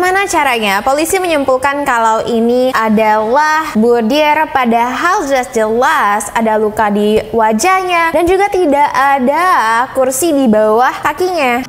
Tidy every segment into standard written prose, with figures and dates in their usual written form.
Gimana caranya polisi menyimpulkan kalau ini adalah budir padahal jelas ada luka di wajahnya dan juga tidak ada kursi di bawah kakinya?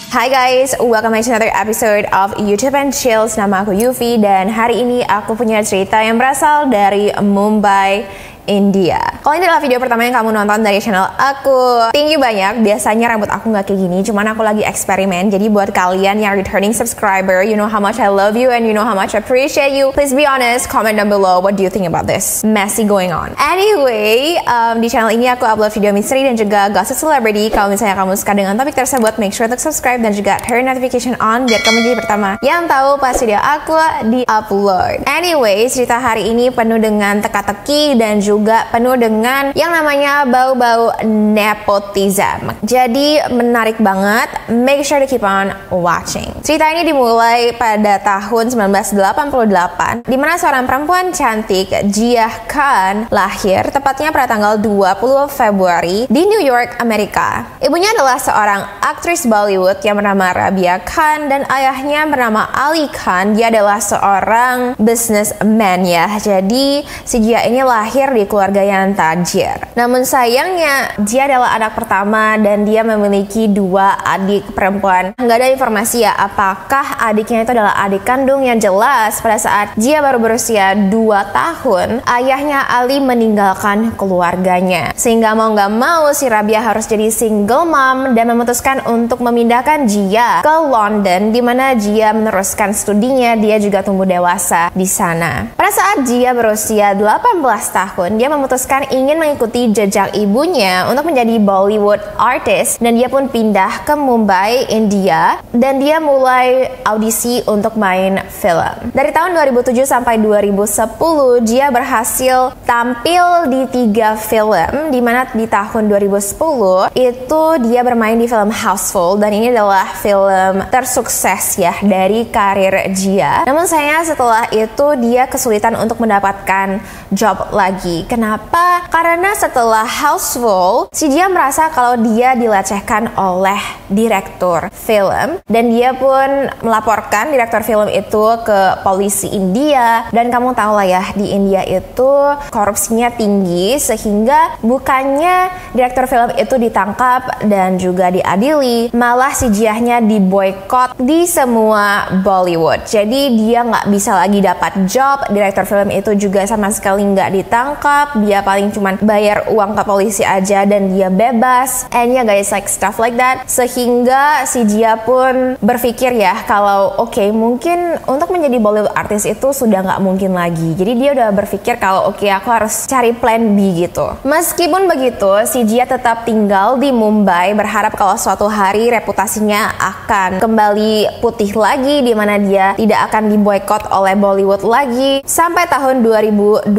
Hai guys, welcome to another episode of YouTube and Chills. Nama aku Yufi dan hari ini aku punya cerita yang berasal dari Mumbai, India. Kalau ini adalah video pertama yang kamu nonton dari channel aku, thank you banyak. Biasanya rambut aku nggak kayak gini, cuman aku lagi eksperimen. Jadi buat kalian yang returning subscriber, you know how much I love you and you know how much I appreciate you. Please be honest, comment down below what do you think about this messy going on. Anyway, di channel ini aku upload video misteri dan juga gossip celebrity. Kalau misalnya kamu suka dengan topik tersebut, make sure untuk subscribe dan juga turn notification on biar kamu jadi pertama yang tahu pas video aku di-upload. Anyway, cerita hari ini penuh dengan teka-teki dan juga penuh dengan yang namanya bau-bau nepotism. Jadi menarik banget. Make sure to keep on watching. Cerita ini dimulai pada tahun 1988 di mana seorang perempuan cantik, Jia Khan, lahir tepatnya pada tanggal 20 Februari di New York, Amerika. Ibunya adalah seorang aktris Bollywood yang bernama Rabia Khan dan ayahnya bernama Ali Khan. Dia adalah seorang businessman ya. Jadi si Jia ini lahir di keluarga yang tajir. Namun sayangnya dia adalah anak pertama dan dia memiliki dua adik perempuan. Nggak ada informasi ya apakah adiknya itu adalah adik kandung. Yang jelas pada saat Jia baru berusia 2 tahun, ayahnya Ali meninggalkan keluarganya. Sehingga mau nggak mau si Rabia harus jadi single mom dan memutuskan untuk memindahkan Jia ke London di mana Jia meneruskan studinya. Dia juga tumbuh dewasa di sana. Pada saat Jia berusia 18 tahun, dia memutuskan ingin mengikuti jejak ibunya untuk menjadi Bollywood artist dan dia pun pindah ke Mumbai, India dan dia mulai audisi untuk main film. Dari tahun 2007 sampai 2010 dia berhasil tampil di 3 film di mana di tahun 2010 itu dia bermain di film Houseful dan ini adalah film tersukses ya dari karir Jia. Namun sayangnya setelah itu dia kesulitan untuk mendapatkan job lagi. Kenapa? Karena setelah Houseful, si Jia merasa kalau dia dilecehkan oleh direktur film dan dia pun melaporkan direktur film itu ke polisi India. Dan kamu tahu lah ya, di India itu korupsinya tinggi sehingga bukannya direktur film itu ditangkap dan juga diadili, malah si Jiahnya diboykot di semua Bollywood. Jadi dia nggak bisa lagi dapat job, direktur film itu juga sama sekali nggak ditangkap, dia paling cuman bayar uang ke polisi aja dan dia bebas. And yeah guys, like stuff like that. Sehingga si Jia pun berpikir ya kalau oke, mungkin untuk menjadi Bollywood artist itu sudah nggak mungkin lagi. Jadi dia udah berpikir kalau oke, aku harus cari plan B gitu. Meskipun begitu, si Jia tetap tinggal di Mumbai berharap kalau suatu hari reputasinya akan kembali putih lagi di mana dia tidak akan diboykot oleh Bollywood lagi. Sampai tahun 2012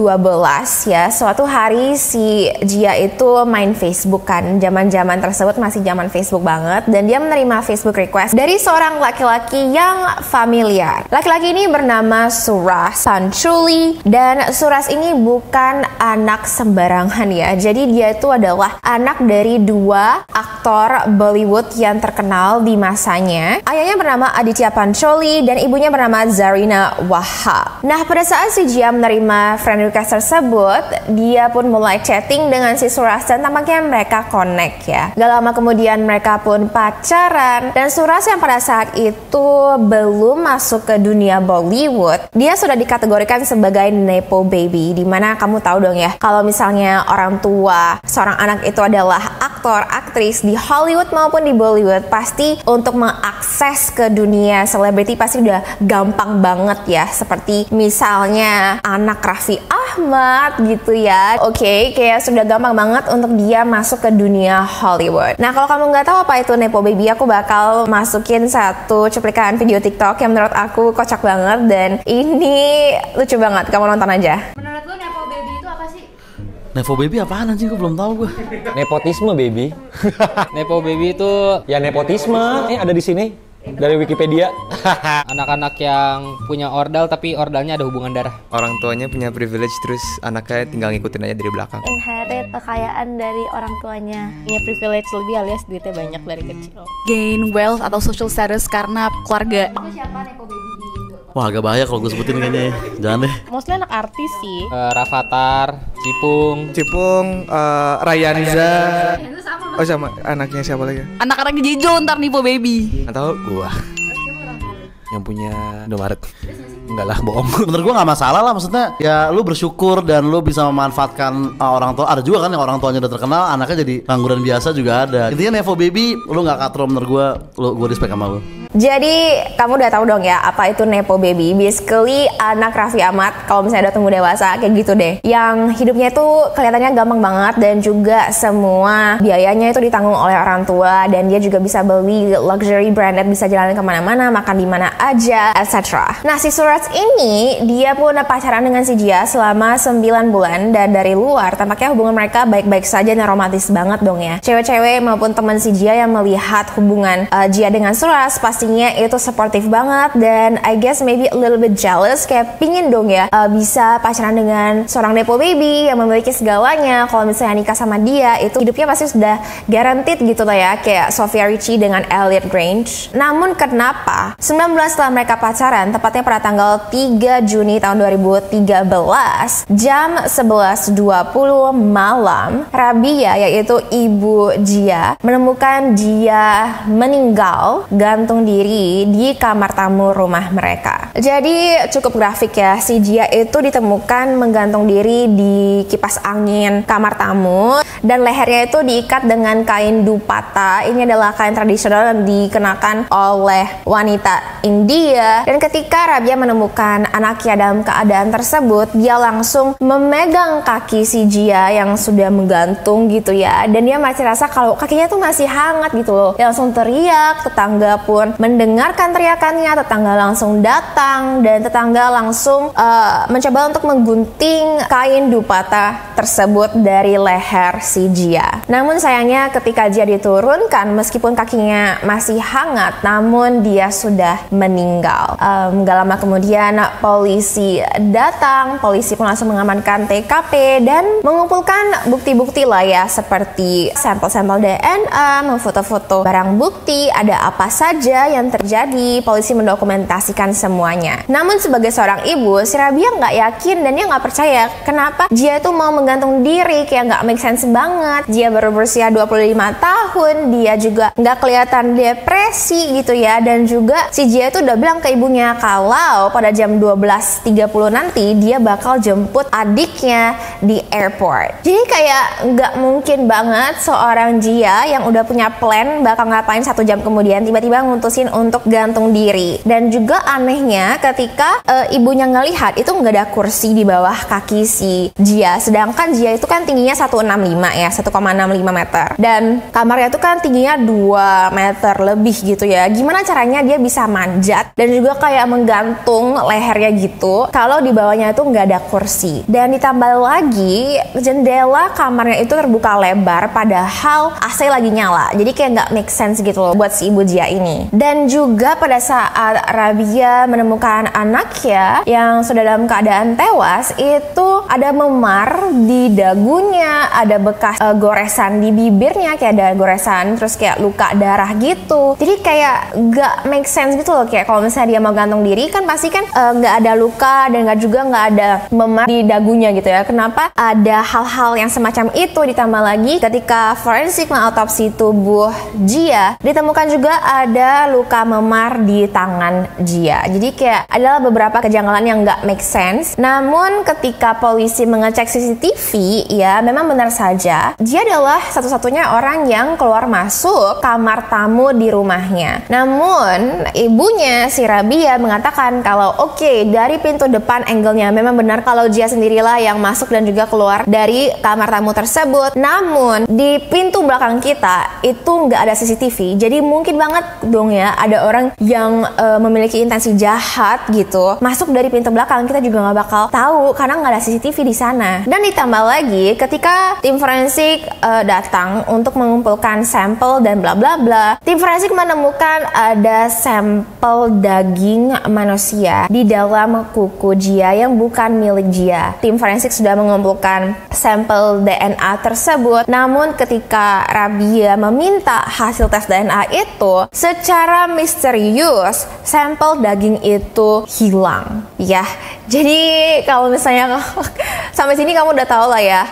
ya, suatu hari si Jia itu main Facebook kan. Zaman-zaman tersebut masih zaman Facebook banget dan dia menerima Facebook request dari seorang laki-laki yang familiar. Laki-laki ini bernama Suraj Pancholi dan Suraj ini bukan anak sembarangan ya. Jadi dia itu adalah anak dari 2 aktor Bollywood yang terkenal di masanya. Ayahnya bernama Aditya Pancholi dan ibunya bernama Zarina Wahab. Nah, pada saat si Jia menerima friend request tersebut, dia pun mulai chatting dengan si Suraj dan tampaknya mereka connect ya. Gak lama kemudian mereka pun pacaran dan Suraj yang pada saat itu belum masuk ke dunia Bollywood, dia sudah dikategorikan sebagai nepo baby. Dimana kamu tahu dong ya, kalau misalnya orang tua seorang anak itu adalah aktor, aktris di Hollywood maupun di Bollywood, pasti untuk mengakses ke dunia selebriti pasti udah gampang banget ya. Seperti misalnya anak Raffi Ahmad gitu ya. Oke, kayak sudah gampang banget untuk dia masuk ke dunia Hollywood. Nah, kalau kamu nggak tahu apa itu nepo baby, aku bakal masukin satu cuplikan video TikTok yang menurut aku kocak banget dan ini lucu banget. Kamu nonton aja. Menurut lu nepo baby itu apa sih? Nepo baby apaan anjing, gue belum tahu gue. Nepotisme baby. Nepo baby itu Ya nepotisme. Ada di sini. Dari Wikipedia. Anak-anak yang punya ordal tapi ordalnya ada hubungan darah. Orang tuanya punya privilege terus anaknya tinggal ngikutin aja dari belakang. Inherit kekayaan dari orang tuanya. Punya privilege lebih alias duitnya banyak dari kecil. Gain wealth atau social status karena keluarga. Itu siapa Nepo Baby di Indo? Wah agak bahaya kalau gue sebutin kayaknya ya. Jangan deh. Mostly anak artis sih. Rafathar, Cipung, Rayanza. Itu sama Oh sama anaknya siapa lagi? Anak-anak Jejo ntar Nepo Baby. Nggak tahu gua. Yang punya Indomaret. Enggak lah, bohong. Bener gue gak masalah lah, maksudnya ya lu bersyukur dan lu bisa memanfaatkan orang tua. Ada juga kan yang orang tuanya udah terkenal, anaknya jadi pengangguran biasa juga ada. Intinya Nepo Baby, lu gak katro menurut gue respect sama lu. Jadi kamu udah tahu dong ya apa itu Nepo Baby. Basically anak Raffi Ahmad kalau misalnya udah tumbuh dewasa kayak gitu deh. Yang hidupnya itu kelihatannya gampang banget dan juga semua biayanya itu ditanggung oleh orang tua. Dan dia juga bisa beli luxury branded, bisa jalan kemana-mana, makan di mana aja, etc. Nah si Suraj ini dia pun pacaran dengan si Jia selama 9 bulan. Dan dari luar tampaknya hubungan mereka baik-baik saja dan romantis banget dong ya. Cewek-cewek maupun teman si Jia yang melihat hubungan Jia dengan Suraj pastinya itu supportive banget. Dan I guess maybe a little bit jealous, kayak pingin dong ya bisa pacaran dengan seorang Nepo Baby yang memiliki segalanya. Kalau misalnya nikah sama dia itu hidupnya pasti sudah guaranteed gitu lah ya, kayak Sofia Richie dengan Elliot Grange. Namun kenapa 19 setelah mereka pacaran, tepatnya pada tanggal 3 Juni tahun 2013 jam 11.20 malam, Rabia yaitu ibu Jia menemukan Jia meninggal gantung diri di kamar tamu rumah mereka. Jadi cukup grafik ya, si Jia itu ditemukan menggantung diri di kipas angin kamar tamu dan lehernya itu diikat dengan kain dupata. Ini adalah kain tradisional yang dikenakan oleh wanita India. Dan ketika Rabia menemukan anaknya dalam keadaan tersebut, dia langsung memegang kaki si Jia yang sudah menggantung gitu ya. Dan dia masih rasa kalau kakinya tuh masih hangat gitu loh. Dia langsung teriak, tetangga pun mendengarkan teriakannya, tetangga langsung datang dan tetangga langsung mencoba untuk menggunting kain dupata tersebut dari leher si Jia. Namun sayangnya ketika Jia diturunkan, meskipun kakinya masih hangat, namun dia sudah meninggal. Gak lama kemudian polisi datang, polisi pun langsung mengamankan TKP dan mengumpulkan bukti-bukti lah ya, seperti sampel-sampel DNA, memfoto-foto barang bukti, ada apa saja yang terjadi. Polisi mendokumentasikan semuanya. Namun sebagai seorang ibu, si Rabia nggak yakin dan dia nggak percaya kenapa Jia itu mau menggantung diri, kayak nggak make sense banget. Jia baru berusia 25 tahun, dia juga nggak kelihatan depresi gitu ya. Dan juga si Jia itu udah bilang ke ibunya kalau pada jam 12.30 nanti dia bakal jemput adiknya di airport. Jadi kayak nggak mungkin banget seorang Jia yang udah punya plan bakal ngapain 1 jam kemudian tiba-tiba ngutusin untuk gantung diri. Dan juga anehnya ketika ibunya ngelihat itu nggak ada kursi di bawah kaki si Jia, sedangkan Jia itu kan tingginya 165 ya, 1,65 meter, dan kamarnya itu kan tingginya 2 meter lebih gitu ya. Gimana caranya dia bisa manjat dan juga kayak menggantung lehernya gitu kalau di bawahnya itu nggak ada kursi. Dan ditambah lagi jendela kamarnya itu terbuka lebar padahal AC lagi nyala, jadi kayak nggak make sense gitu loh buat si ibu Jia ini. Dan juga pada saat Rabia menemukan anaknya yang sudah dalam keadaan tewas, itu ada memar di dagunya, ada bekas goresan di bibirnya, kayak ada goresan, terus kayak luka darah gitu. Jadi kayak nggak make sense gitu loh, kayak kalau misalnya dia mau gantung diri kan pasti kan nggak ada luka dan nggak ada memar di dagunya gitu ya. Kenapa ada hal-hal yang semacam itu? Ditambah lagi ketika forensik mengotopsi tubuh Jia, ditemukan juga ada luka memar di tangan Jia. Jadi kayak adalah beberapa kejanggalan yang nggak make sense. Namun ketika polisi mengecek CCTV, ya memang benar saja Jia adalah satu-satunya orang yang keluar masuk kamar tamu di rumahnya. Namun ibunya si Rabia mengatakan kalau oke, dari pintu depan angle-nya memang benar kalau Jia sendirilah yang masuk dan juga keluar dari kamar tamu tersebut. Namun di pintu belakang kita itu nggak ada CCTV, jadi mungkin banget dong ya misalnya ada orang yang memiliki intensi jahat gitu masuk dari pintu belakang, kita juga nggak bakal tahu karena nggak ada CCTV di sana. Dan ditambah lagi ketika tim forensik datang untuk mengumpulkan sampel dan bla bla bla, tim forensik menemukan ada sampel daging manusia di dalam kuku Jia yang bukan milik Jia. Tim forensik sudah mengumpulkan sampel DNA tersebut, namun ketika Rabia meminta hasil tes DNA itu, secara misterius sampel daging itu hilang. Ya, jadi kalau misalnya sampai sini kamu udah tahu lah ya,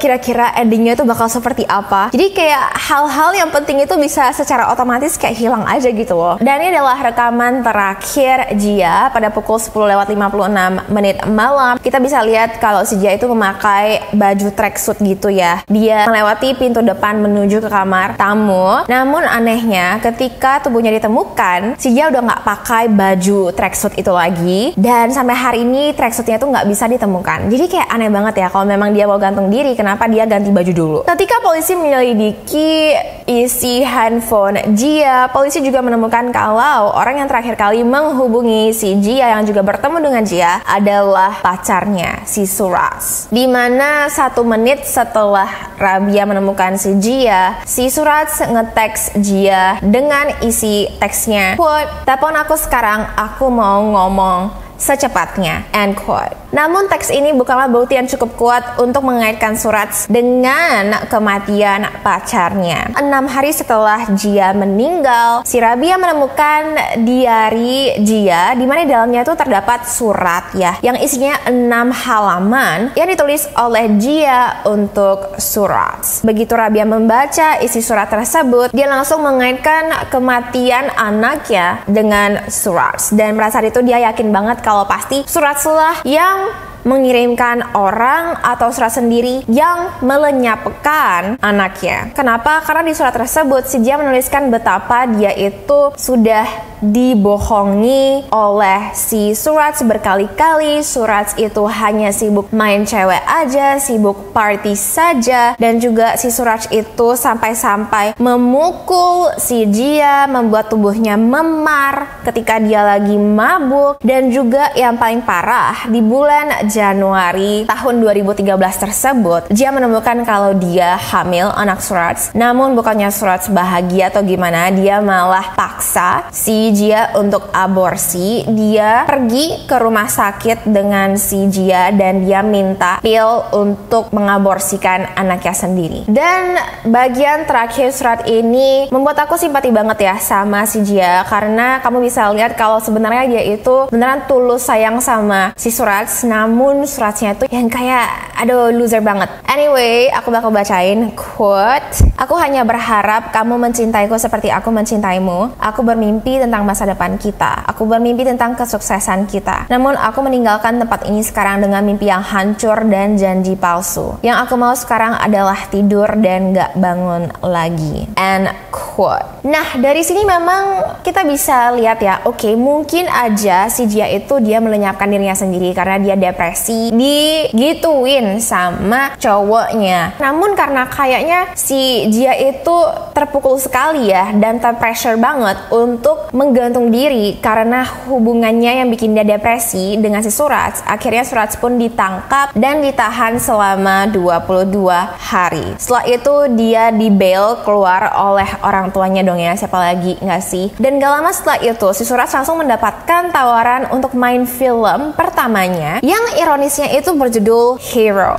kira-kira endingnya itu bakal seperti apa. Jadi kayak hal-hal yang penting itu bisa secara otomatis kayak hilang aja gitu loh. Dan ini adalah rekaman terakhir Jia pada pukul 10:56 malam. Kita bisa lihat kalau si Jia itu memakai baju tracksuit gitu ya. Dia melewati pintu depan menuju ke kamar tamu. Namun anehnya ketika tubuhnya ditemukan, si Jia udah nggak pakai baju tracksuit itu lagi. Dan sampai hari ini tracksuitnya tuh nggak bisa ditemukan. Jadi kayak aneh banget ya, kalau memang dia mau gantung diri, kenapa dia ganti baju dulu? Ketika polisi menyelidiki isi handphone Jia, polisi juga menemukan kalau orang yang terakhir kali menghubungi si Jia yang juga bertemu dengan Jia adalah pacarnya, si Suraj. Dimana 1 menit setelah Rabia menemukan si Jia, si Suraj nge-text Jia dengan isi teksnya, quote, "Telepon aku sekarang, aku mau ngomong secepatnya," end quote. Namun teks ini bukanlah bukti yang cukup kuat untuk mengaitkan Suraj dengan kematian pacarnya. 6 hari setelah Jia meninggal, si Rabia menemukan diari Jia di mana di dalamnya itu terdapat surat ya, yang isinya 6 halaman yang ditulis oleh Jia untuk Suraj. Begitu Rabia membaca isi surat tersebut, dia langsung mengaitkan kematian anaknya dengan Suraj, dan pada saat itu dia yakin banget kalau pasti Suraj lah yang mengirimkan orang atau surat sendiri yang melenyapkan anaknya. Kenapa? Karena di surat tersebut si Jia menuliskan betapa dia itu sudah dibohongi oleh si Suraj berkali-kali. Suraj itu hanya sibuk main cewek aja, sibuk party saja, dan juga si Suraj itu sampai-sampai memukul si Jia, membuat tubuhnya memar ketika dia lagi mabuk. Dan juga yang paling parah, di bulan Januari tahun 2013 tersebut, Jia menemukan kalau dia hamil anak Suraj. Namun bukannya Suraj bahagia atau gimana, dia malah paksa si Jia untuk aborsi. Dia pergi ke rumah sakit dengan si Jia dan dia minta pil untuk mengaborsikan anaknya sendiri. Dan bagian terakhir surat ini membuat aku simpati banget ya sama si Jia, karena kamu bisa lihat kalau sebenarnya dia itu beneran tulus sayang sama si Suraj, namun suratnya itu yang kayak aduh loser banget. Anyway, aku bakal bacain quote. "Aku hanya berharap kamu mencintaiku seperti aku mencintaimu. Aku bermimpi tentang masa depan kita. Aku bermimpi tentang kesuksesan kita. Namun aku meninggalkan tempat ini sekarang dengan mimpi yang hancur dan janji palsu. Yang aku mau sekarang adalah tidur dan gak bangun lagi." End quote. Nah, dari sini memang kita bisa lihat ya, oke, mungkin aja si Jia itu dia melenyapkan dirinya sendiri karena dia depresi, digituin sama cowoknya. Namun karena kayaknya si Jia itu terpukul sekali ya dan terpressure banget untuk menggantung diri karena hubungannya yang bikin dia depresi dengan si Suraj, akhirnya Suraj pun ditangkap dan ditahan selama 22 hari. Setelah itu dia di-bail keluar oleh orang tuanya dong ya, siapa lagi nggak sih? Dan gak lama setelah itu si Suraj langsung mendapatkan tawaran untuk main film pertamanya yang ironisnya itu berjudul Hero.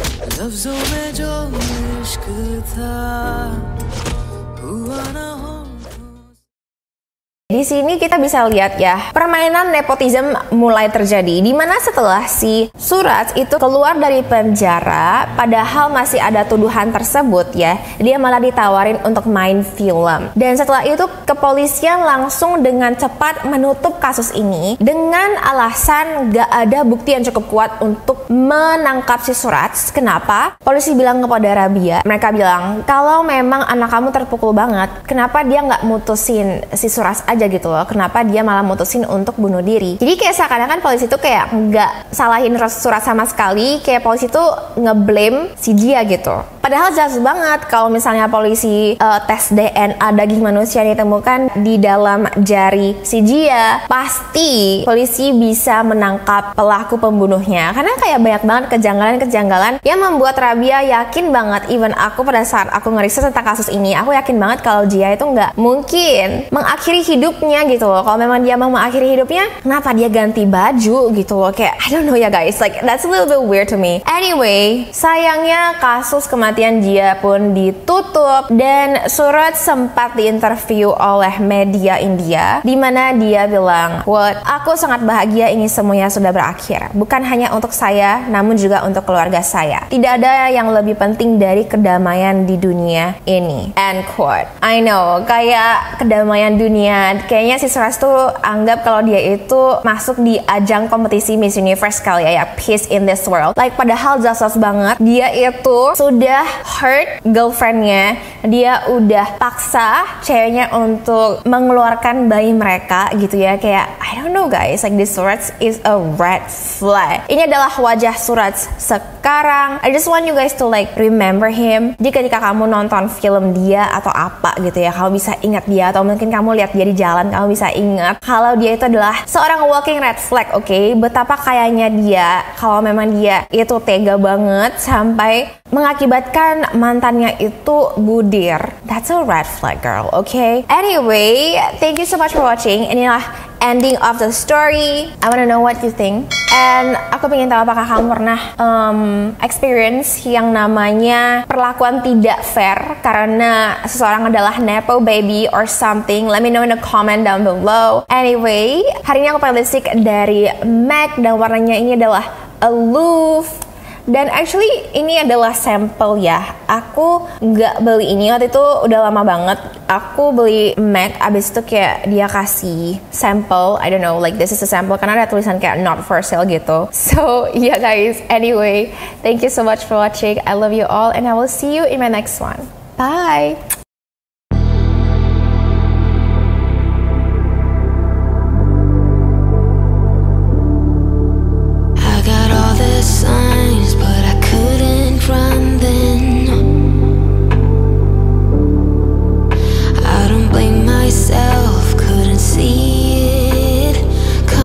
Di sini kita bisa lihat ya, permainan nepotisme mulai terjadi, di mana setelah si Suraj itu keluar dari penjara, padahal masih ada tuduhan tersebut ya, dia malah ditawarin untuk main film. Dan setelah itu kepolisian langsung dengan cepat menutup kasus ini dengan alasan gak ada bukti yang cukup kuat untuk menangkap si Suraj. Kenapa? Polisi bilang kepada Rabia, mereka bilang kalau memang anak kamu terpukul banget, kenapa dia nggak mutusin si Suraj aja aja gitu loh, kenapa dia malah mutusin untuk bunuh diri. Jadi kayak seakan-akan polisi itu kayak nggak salahin surat sama sekali, kayak polisi itu ngeblame si dia gitu. Padahal jelas banget kalau misalnya polisi tes DNA daging manusia ditemukan di dalam jari si Jia, pasti polisi bisa menangkap pelaku pembunuhnya. Karena kayak banyak banget kejanggalan-kejanggalan yang membuat Rabia yakin banget, even aku pada saat aku ngeriset tentang kasus ini, aku yakin banget kalau Jia itu nggak mungkin mengakhiri hidupnya gitu loh. Kalau memang dia mau mengakhiri hidupnya, kenapa dia ganti baju gitu loh? Kayak I don't know ya guys, like that's a little bit weird to me. Anyway, sayangnya kasus kematian Jia pun ditutup dan Suraj sempat diinterview oleh media India di mana dia bilang, "Quote, aku sangat bahagia ini semuanya sudah berakhir. Bukan hanya untuk saya, namun juga untuk keluarga saya. Tidak ada yang lebih penting dari kedamaian di dunia ini." End quote. I know, kayak kedamaian dunia, kayaknya si Suraj tuh anggap kalau dia itu masuk di ajang kompetisi Miss Universe kali ya, peace in this world. Like padahal jelas banget dia itu sudah hurt girlfriendnya, dia udah paksa ceweknya untuk mengeluarkan bayi mereka gitu ya. Kayak I don't know guys, like this Suraj is a red flag. Ini adalah wajah Suraj sekarang. I just want you guys to like remember him. Jadi ketika kamu nonton film dia atau apa gitu ya, kamu bisa ingat dia, atau mungkin kamu lihat dia di jalan, kamu bisa ingat kalau dia itu adalah seorang walking red flag, oke? Betapa kayanya dia kalau memang dia itu tega banget sampai mengakibatkan mantannya itu budir. That's a red flag girl, okay? Anyway, thank you so much for watching. Inilah ending of the story. I wanna know what you think. And aku pengen tahu apakah kamu pernah experience yang namanya perlakuan tidak fair karena seseorang adalah nepo baby or something. Let me know in the comment down below. Anyway, hari ini aku pakai lipstick dari MAC dan warnanya ini adalah Aloof. Dan actually ini adalah sampel ya. Aku nggak beli ini waktu itu, udah lama banget. Aku beli MAC, abis itu kayak dia kasih sampel. I don't know, like this is a sample karena ada tulisan kayak not for sale gitu. So yeah guys, anyway, thank you so much for watching. I love you all and I will see you in my next one. Bye.